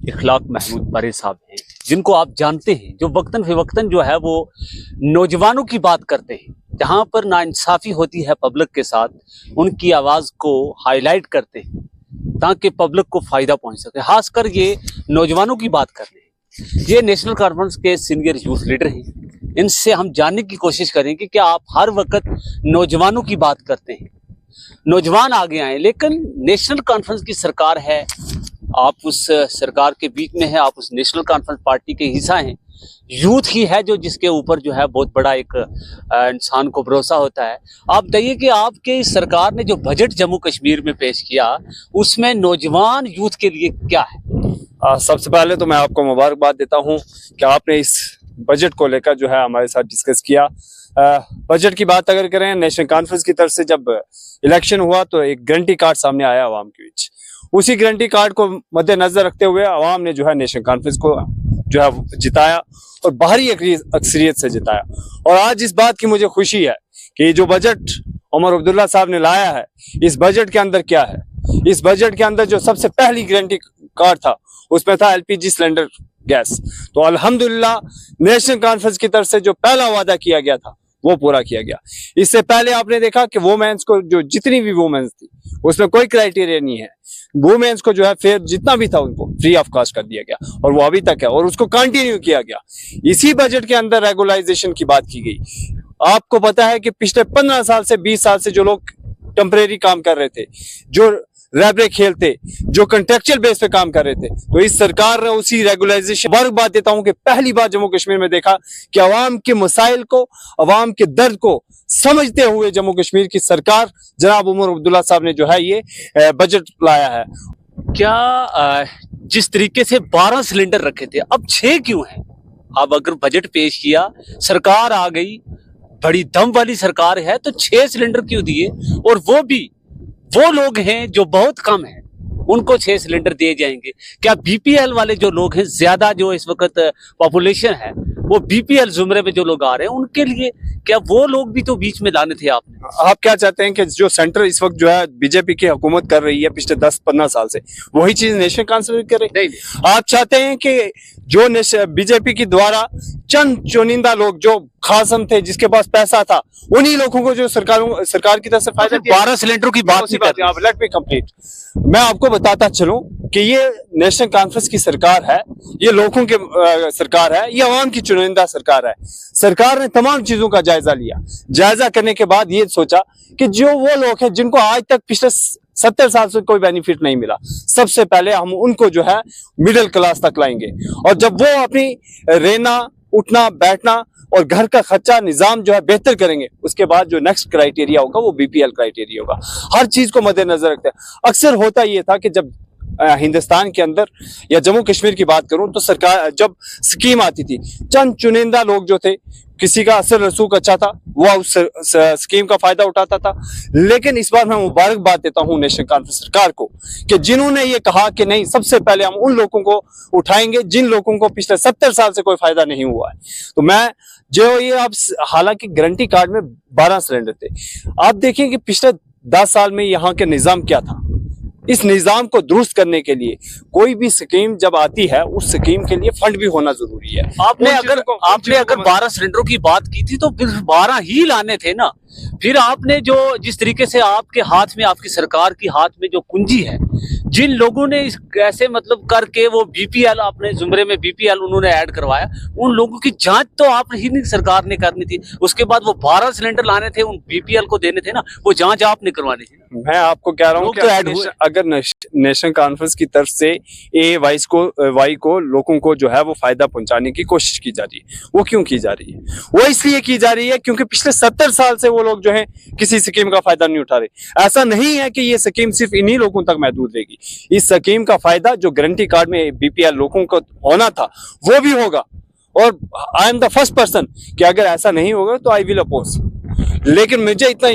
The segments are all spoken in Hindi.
इखलाक महमूद बारे साहब हैं, जिनको आप जानते हैं, जो वक्तन फ़िवक्तन जो है वो नौजवानों की बात करते हैं। जहाँ पर नाइंसाफ़ी होती है पब्लिक के साथ, उनकी आवाज़ को हाईलाइट करते हैं ताकि पब्लिक को फ़ायदा पहुँच सके। खासकर ये नौजवानों की बात कर रहे हैं। ये नेशनल कॉन्फ्रेंस के सीनियर यूथ लीडर हैं। इनसे हम जानने की कोशिश करेंगे कि आप हर वक्त नौजवानों की बात करते हैं, नौजवान आगे आए, लेकिन नेशनल कॉन्फ्रेंस की सरकार है, आप उस सरकार के बीच में है, आप उस नेशनल कॉन्फ्रेंस पार्टी के हिस्सा हैं। यूथ ही है जो जिसके ऊपर जो है बहुत बड़ा एक इंसान को भरोसा होता है। आप बताइए कि आपके इस सरकार ने जो बजट जम्मू कश्मीर में पेश किया, उसमें नौजवान यूथ के लिए क्या है? सबसे पहले तो मैं आपको मुबारकबाद देता हूं कि आपने इस बजट को लेकर जो है हमारे साथ डिस्कस किया। बजट की बात अगर करें, नेशनल कॉन्फ्रेंस की तरफ से जब इलेक्शन हुआ तो एक गारंटी कार्ड सामने आया आवाम के बीच। उसी गारंटी कार्ड को मद्देनजर रखते हुए आवाम ने जो है नेशनल कॉन्फ्रेंस को जो है जिताया और भारी अक्सरियत से जिताया। और आज इस बात की मुझे खुशी है कि जो बजट उमर अब्दुल्ला साहब ने लाया है, इस बजट के अंदर क्या है। इस बजट के अंदर जो सबसे पहली गारंटी कार्ड था उसमें था एलपीजी सिलेंडर गैस। तो अल्हम्दुलिल्लाह नेशनल कॉन्फ्रेंस की तरफ से जो पहला वादा किया गया था वो पूरा किया गया। इससे पहले आपने देखा कि वुमेन्स को जो जितनी भी वुमेन्स थी उसमें कोई क्राइटेरिया नहीं है। वुमेन्स को जो है फेयर जितना भी था उनको फ्री ऑफ कॉस्ट कर दिया गया और वो अभी तक है और उसको कंटिन्यू किया गया। इसी बजट के अंदर रेगुलाइजेशन की बात की गई। आपको पता है कि पिछले 15 साल से 20 साल से जो लोग टेम्परेरी काम कर रहे थे, जो रैबरे खेलते, जो कंट्रेक्चुअल बेस पे काम कर रहे थे, तो इस सरकार ने उसी रेगुलाइजेशन बात देता हूं कि पहली बार जम्मू कश्मीर में देखा कि अवाम के मसाइल को, अवाम के दर्द को समझते हुए जम्मू कश्मीर की सरकार जनाब उमर अब्दुल्ला साहब ने जो है ये बजट लाया है। क्या जिस तरीके से 12 सिलेंडर रखे थे अब 6 क्यों हैं? अब अगर बजट पेश किया, सरकार आ गई, बड़ी दम वाली सरकार है, तो 6 सिलेंडर क्यों दिए? और वो भी वो लोग हैं जो बहुत कम हैं, उनको 6 सिलेंडर दिए जाएंगे। क्या बीपीएल वाले जो लोग हैं, ज्यादा जो इस वक्त पॉपुलेशन है, वो बीपीएल जुमरे में जो लोग आ रहे हैं, उनके लिए क्या वो लोग भी तो बीच में लाने थे आपने? आप क्या चाहते हैं कि जो सेंटर इस वक्त जो है बीजेपी की हुकूमत कर रही है पिछले 10-15 साल से, वही चीज नेशनल कॉन्फ्रेंस कर रही है? आप चाहते हैं कि जो बीजेपी के द्वारा चंद चुनिंदा लोग जो खासम थे, जिसके पास पैसा था, उन्हीं लोगों को जो सरकार की तरफ से फायदा, 12 सिलेंडर की बात लेट मी कंप्लीट। मैं आपको बताता चलूं कि ये नेशनल कॉन्फ्रेंस की सरकार है, ये लोगों के सरकार है, ये अवाम की चुनिंदा सरकार है। सरकार ने तमाम चीजों का जायजा लिया। जायजा करने के बाद ये सोचा कि जो वो लोग हैं जिनको आज तक पिछले 70 साल से कोई बेनिफिट नहीं मिला, सबसे पहले हम उनको जो है मिडिल क्लास तक लाएंगे। और जब वो अपनी रहना, उठना, बैठना और घर का खर्चा निजाम जो है बेहतर करेंगे, उसके बाद जो नेक्स्ट क्राइटेरिया होगा वो बीपीएल क्राइटेरिया होगा। हर चीज को मद्देनजर रखते हैं। अक्सर होता ये था कि जब हिंदुस्तान के अंदर या जम्मू कश्मीर की बात करूं तो सरकार जब स्कीम आती थी, चंद चुनिंदा लोग जो थे, किसी का असर रसूख अच्छा था, वो उस स्कीम का फायदा उठाता था। लेकिन इस बार मैं मुबारकबाद देता हूं नेशनल कॉन्फ्रेंस सरकार को कि जिन्होंने ये कहा कि नहीं, सबसे पहले हम उन लोगों को उठाएंगे जिन लोगों को पिछले 70 साल से कोई फायदा नहीं हुआ है। तो मैं जो ये अब, हालांकि गारंटी कार्ड में 12 सिलेंडर थे, आप देखिए कि पिछले 10 साल में यहाँ के निजाम क्या था। इस निजाम को दुरुस्त करने के लिए कोई भी स्कीम जब आती है, उस स्कीम के लिए फंड भी होना जरूरी है। आपने अगर 12 सिलेंडरों की बात की थी तो फिर 12 ही लाने थे ना। फिर आपने जो जिस तरीके से आपके हाथ में, आपकी सरकार की हाथ में जो कुंजी है, जिन लोगों ने ऐसे मतलब करके वो बीपीएल, अपने जुमरे में बीपीएल उन्होंने ऐड करवाया, उन लोगों की जांच तो आप ही नहीं सरकार ने करनी थी। उसके बाद वो 12 सिलेंडर लाने थे, उन बीपीएल को देने थे ना, वो जांच आपने करवानी थी। मैं आपको कह रहा हूँ कि अगर नेशनल कॉन्फ्रेंस की तरफ से वाई को लोगों को जो है वो फायदा पहुंचाने की कोशिश की जा रही है, वो क्यों की जा रही है? वो इसलिए की जा रही है क्योंकि पिछले 70 साल से वो लोग जो है किसी स्कीम का फायदा नहीं उठा रहे। ऐसा नहीं है कि ये स्कीम सिर्फ इन्हीं लोगों तक महदूद रहेगी। इस स्कीम का फायदा जो गारंटी कार्ड में बीपीएल लोगों को होना था वो भी होगा। और I am the first person कि अगर ऐसा नहीं होगा तो आई विल अपोज। लेकिन मैं इतना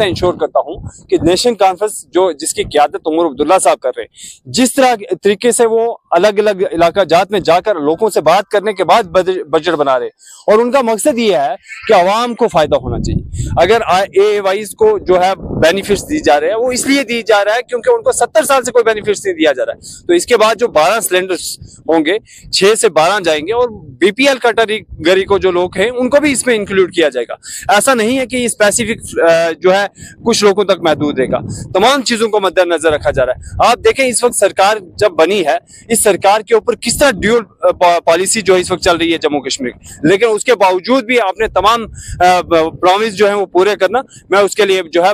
इंश्योर करता हूं कि नेशनल कॉन्फ्रेंस जो जिसकी क़यादत उमर अब्दुल्ला साहब कर रहे हैं, जिस तरह तरीके से वो अलग अलग इलाका जात में जाकर लोगों से बात करने के बाद बजट बना रहे, और उनका मकसद ये है कि आवाम को फायदा होना चाहिए। अगर AAYs को जो है बेनिफिट्स दी जा रहे हैं, वो इसलिए दी जा रहा है क्योंकि उनको 70 साल से कोई बेनिफिट्स नहीं दिया जा रहा है। तो इसके बाद जो 12 सिलेंडर्स होंगे, 6 से 12 जाएंगे, और BPL कैटेगरी को जो लोग हैं उनको भी इसमें इंक्लूड किया जाएगा। ऐसा नहीं है कि स्पेसिफिक जो है कुछ लोगों तक महदूद रहेगा, तमाम चीजों को मद्देनजर रखा जा रहा है। आप देखें इस वक्त सरकार जब बनी है, इस सरकार के ऊपर किस तरह ड्यूल पॉलिसी जो इस वक्त चल रही है जम्मू कश्मीर, लेकिन उसके बावजूद भी आपने तमाम प्रॉमिस जो है वो पूरे करना, मैं उसके लिए जो है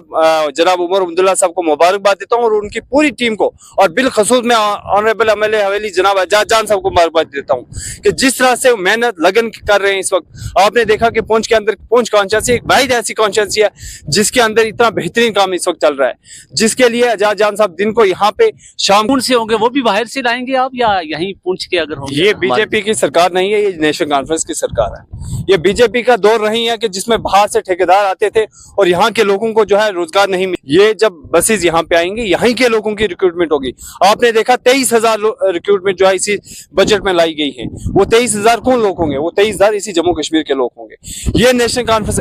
जनाब उमर अब्दुल्ला साहब को मुबारकबाद देता हूँ, और उनकी पूरी टीम को, और बिलखसूस मैं ऑनरेबल MLA हवेली जनाब एजाज जान साहब को मुबारकबाद देता हूँ कि जिस तरह से मेहनत लगन कर रहे हैं इस वक्त। आपने देखा कि पुंछ के अंदर, पुंछ कॉन्स्टिट्यूंसी एक वाहिद ऐसी कॉन्स्टिट्यूंसी है जिसके अंदर इतना बेहतरीन काम इस वक्त चल रहा है, जिसके लिए एजाज जान साहब दिन को यहाँ पे शाम पुंछ से होंगे, वो भी बाहर से लाएंगे आप या यहीं पुंछ के अगर होंगे? ये बीजेपी की सरकार नहीं है, ये नेशनल कॉन्फ्रेंस की सरकार है। ये बीजेपी का दौर रही है कि जिसमें बाहर से ठेकेदार आते थे और यहाँ के लोगों को जो है रोजगार नहीं मिला। ये जब बसेज यहाँ पे आएंगी, यहीं के लोगों की रिक्रूटमेंट होगी। आपने देखा 23,000 रिक्रूटमेंट जो है इसी बजट में लाई गई है। वो 23,000 कौन लोग होंगे? वो 23,000 इसी जम्मू कश्मीर के लोग होंगे। ये नेशनल कॉन्फ्रेंस,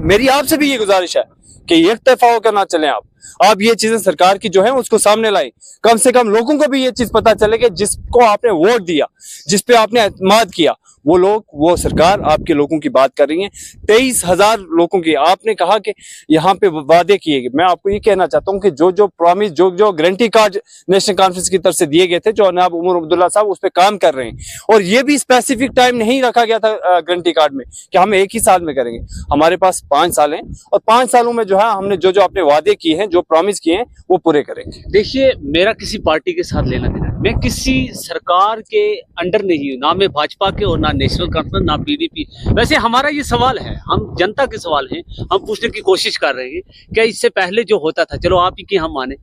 मेरी आपसे भी ये गुजारिश है कि एक तरफा होकर ना चलें। आप ये चीजें सरकार की जो है उसको सामने लाएं, कम से कम लोगों को भी ये चीज पता चले कि जिसको आपने वोट दिया, जिस पे आपने एतमाद किया, वो लोग, वो सरकार आपके लोगों की बात कर रही है। 23,000 लोगों की आपने कहा कि यहाँ पे वादे किए गए। मैं आपको ये कहना चाहता हूँ कि जो जो प्रॉमिस, जो गारंटी कार्ड नेशनल कॉन्फ्रेंस की तरफ से दिए गए थे, जो जनाब उमर अब्दुल्ला साहब उस पर काम कर रहे हैं, और ये भी स्पेसिफिक टाइम नहीं रखा गया था गारंटी कार्ड में कि हम 1 ही साल में करेंगे। हमारे पास 5 साल हैं, और 5 सालों में जो है हमने जो जो अपने वादे किए हैं, जो प्रॉमिस किए हैं, वो पूरे करेंगे। देखिए, मेरा किसी पार्टी के साथ लेना देना, मैं किसी सरकार के अंडर नहीं हूँ, ना मैं भाजपा के और ना नेशनल कॉन्फ्रेंस, ना PDP। वैसे हमारा ये सवाल है, हम जनता के सवाल हैं, हम पूछने की कोशिश कर रहे हैं क्या इससे पहले जो होता था, चलो आप ही की हम माने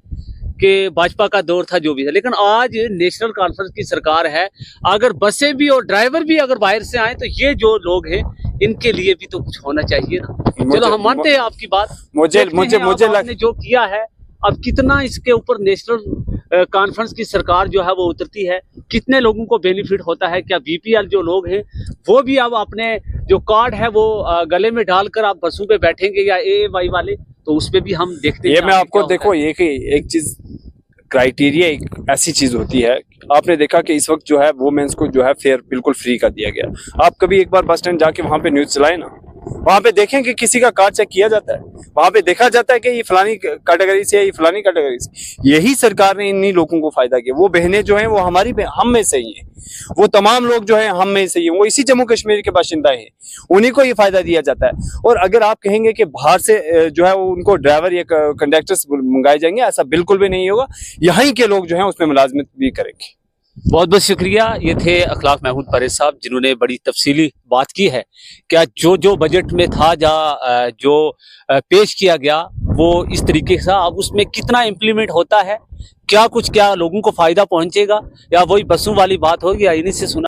कि भाजपा का दौर था, जो भी था, लेकिन आज नेशनल कॉन्फ्रेंस की सरकार है। अगर बसें भी और ड्राइवर भी अगर बाहर से आए, तो ये जो लोग हैं इनके लिए भी तो कुछ होना चाहिए ना। चलो हम मानते हैं आपकी बात, मुझे आपने जो किया है, अब कितना इसके ऊपर नेशनल कॉन्फ्रेंस की सरकार जो है वो उतरती है, कितने लोगों को बेनिफिट होता है, क्या BPL जो लोग हैं वो भी अब अपने जो कार्ड है वो गले में डालकर आप बसों पे बैठेंगे, या AAY वाले, तो उस पे भी हम देखते हैं। ये मैं आपको देखो, एक चीज क्राइटेरिया, एक ऐसी चीज होती है, आपने देखा कि इस वक्त जो है वुमेन्स को जो है फेयर बिल्कुल फ्री का दिया गया। आप कभी एक बार बस स्टैंड जाके वहां पे न्यूज चलाए ना, वहां पे देखें कि किसी का कार्ड चेक किया जाता है, वहां पे देखा जाता है कि ये फलानी कैटेगरी से है, ये फलानी कैटेगरी से। यही सरकार ने इन्हीं लोगों को फायदा किया। वो बहनें जो हैं वो हमारी हम में से ही हैं, वो तमाम लोग जो हैं हम में से ही हैं, वो इसी जम्मू कश्मीर के बाशिंदा हैं, उन्हीं को ये फायदा दिया जाता है। और अगर आप कहेंगे कि बाहर से जो है वो उनको ड्राइवर या कंडक्टर्स मंगाए जाएंगे, ऐसा बिल्कुल भी नहीं होगा। यहीं के लोग जो है उसमें मुलाजमत भी करेंगे। बहुत बहुत शुक्रिया। ये थे अखलाक महमूद परेज साहब, जिन्होंने बड़ी तफसीली बात की है क्या जो जो बजट में था, जो पेश किया गया, वो इस तरीके से अब उसमें कितना इम्प्लीमेंट होता है, क्या लोगों को फायदा पहुंचेगा, या वही बसों वाली बात होगी, या इन्हीं से सुना।